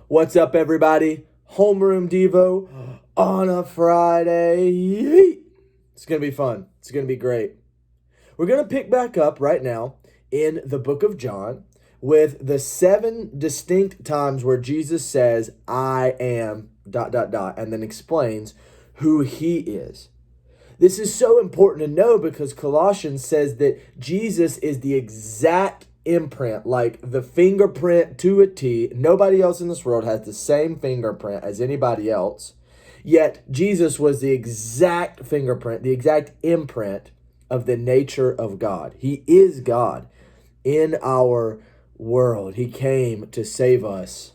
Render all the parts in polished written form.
What's up, everybody? Homeroom Devo on a Friday. Yeet. It's going to be fun. It's going to be great. We're going to pick back up right now in the book of John with the 7 distinct times where Jesus says, I am, ... and then explains who he is. This is so important to know because Colossians says that Jesus is the exact imprint, like the fingerprint to a T. Nobody else in this world has the same fingerprint as anybody else. Yet Jesus was the exact fingerprint, the exact imprint of the nature of God. He is God in our world. He came to save us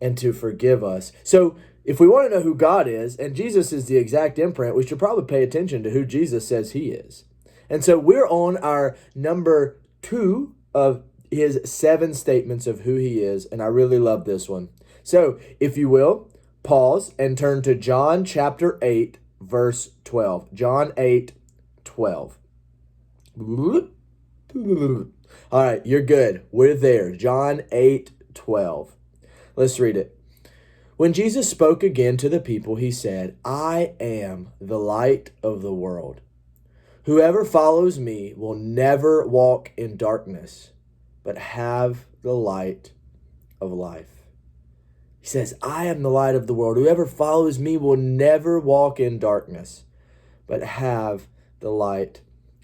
and to forgive us. So if we want to know who God is, and Jesus is the exact imprint, we should probably pay attention to who Jesus says he is. And so we're on our number 2 of his 7 statements of who he is, and I really love this one. So if you will, pause and turn to John chapter 8, verse 12. John 8, 12. All right, you're good. We're there. John 8, 12. Let's read it. When Jesus spoke again to the people, he said, I am the light of the world. Whoever follows me will never walk in darkness, but have the light of life. He says, I am the light of the world. Whoever follows me will never walk in darkness, but have the light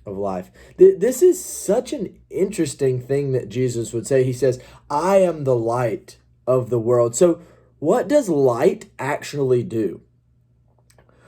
of life. This is such an interesting thing that Jesus would say. He says, I am the light of the world. So what does light actually do?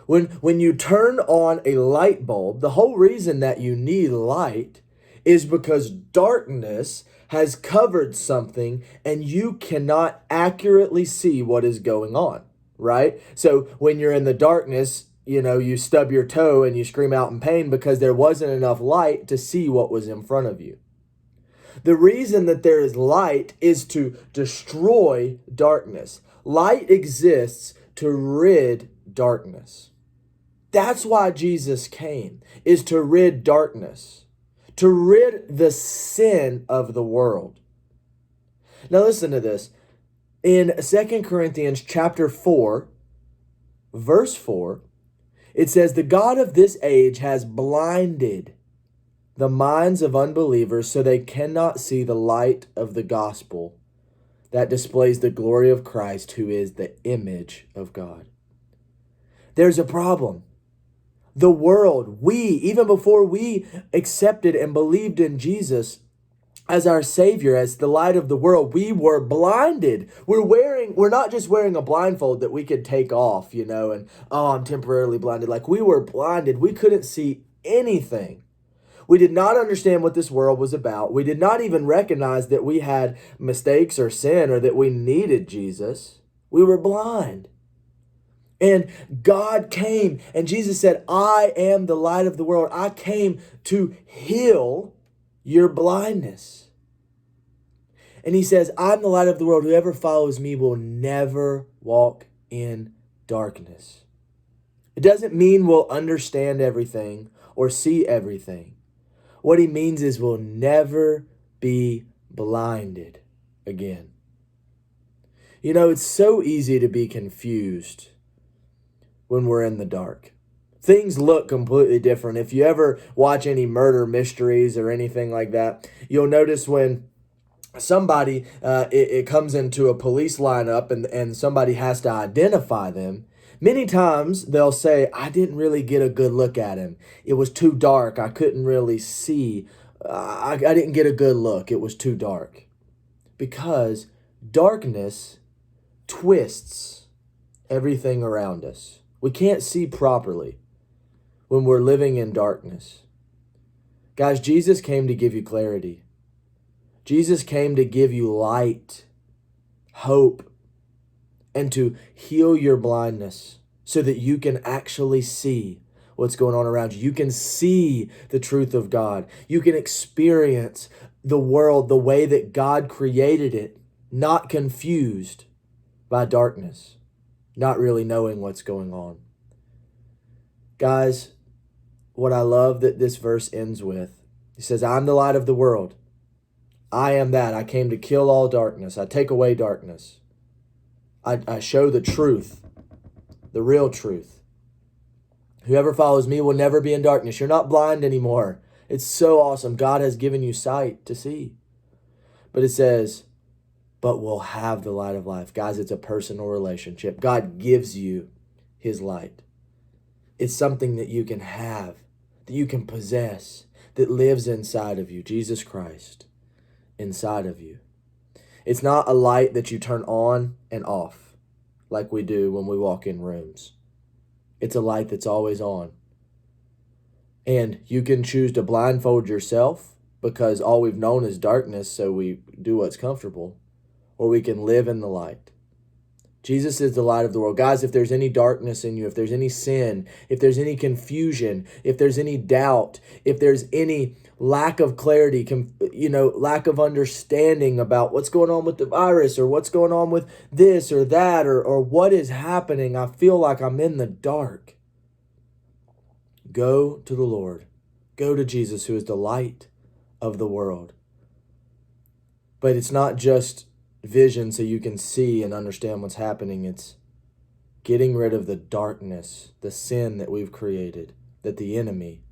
When you turn on a light bulb, the whole reason that you need light is because darkness has covered something and you cannot accurately see what is going on, right? So when you're in the darkness, you stub your toe and you scream out in pain because there wasn't enough light to see what was in front of you. The reason that there is light is to destroy darkness. Light exists to rid darkness. That's why Jesus came, is to rid darkness, to rid the sin of the world. Now listen to this. In 2 Corinthians chapter 4, verse 4, it says, the God of this age has blinded the minds of unbelievers so they cannot see the light of the gospel that displays the glory of Christ, who is the image of God. There's a problem. The world, even before we accepted and believed in Jesus as our Savior, as the light of the world, we were blinded. We're not just wearing a blindfold that we could take off, and, I'm temporarily blinded. Like, we were blinded. We couldn't see anything. We did not understand what this world was about. We did not even recognize that we had mistakes or sin or that we needed Jesus. We were blind. And God came and Jesus said, I am the light of the world. I came to heal your blindness. And he says, I'm the light of the world. Whoever follows me will never walk in darkness. It doesn't mean we'll understand everything or see everything. What he means is we'll never be blinded again. It's so easy to be confused when we're in the dark. Things look completely different. If you ever watch any murder mysteries or anything like that, you'll notice when somebody, it comes into a police lineup and somebody has to identify them, many times they'll say, I didn't really get a good look at him. It was too dark. I couldn't really see. I didn't get a good look. It was too dark. Because darkness twists everything around us. We can't see properly when we're living in darkness. Guys, Jesus came to give you clarity. Jesus came to give you light, hope, and to heal your blindness so that you can actually see what's going on around you. You can see the truth of God. You can experience the world the way that God created it, not confused by darkness, not really knowing what's going on. Guys, what I love that this verse ends with, he says, I'm the light of the world. I am that. I came to kill all darkness. I take away darkness. I show the truth, the real truth. Whoever follows me will never be in darkness. You're not blind anymore. It's so awesome. God has given you sight to see. But it says, but will have the light of life. Guys, it's a personal relationship. God gives you his light. It's something that you can have, that you can possess, that lives inside of you. Jesus Christ inside of you. It's not a light that you turn on and off like we do when we walk in rooms. It's a light that's always on. And you can choose to blindfold yourself because all we've known is darkness, so we do what's comfortable. Or we can live in the light. Jesus is the light of the world. Guys, if there's any darkness in you, if there's any sin, if there's any confusion, if there's any doubt, if there's any lack of clarity, lack of understanding about what's going on with the virus or what's going on with this or that or what is happening, I feel like I'm in the dark. Go to the Lord. Go to Jesus, who is the light of the world. But it's not just vision so you can see and understand what's happening. It's getting rid of the darkness, the sin that we've created, that the enemy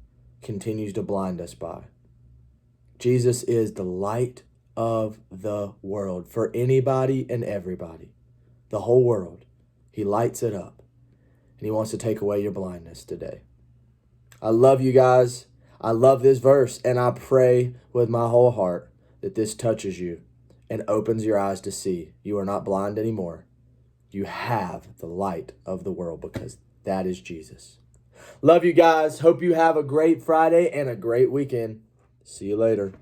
continues to blind us by. Jesus is the light of the world for anybody and everybody, the whole world. He lights it up, and he wants to take away your blindness today. I love you guys. I love this verse, and I pray with my whole heart that this touches you and opens your eyes to see you are not blind anymore. You have the light of the world because that is Jesus. Love you guys. Hope you have a great Friday and a great weekend. See you later.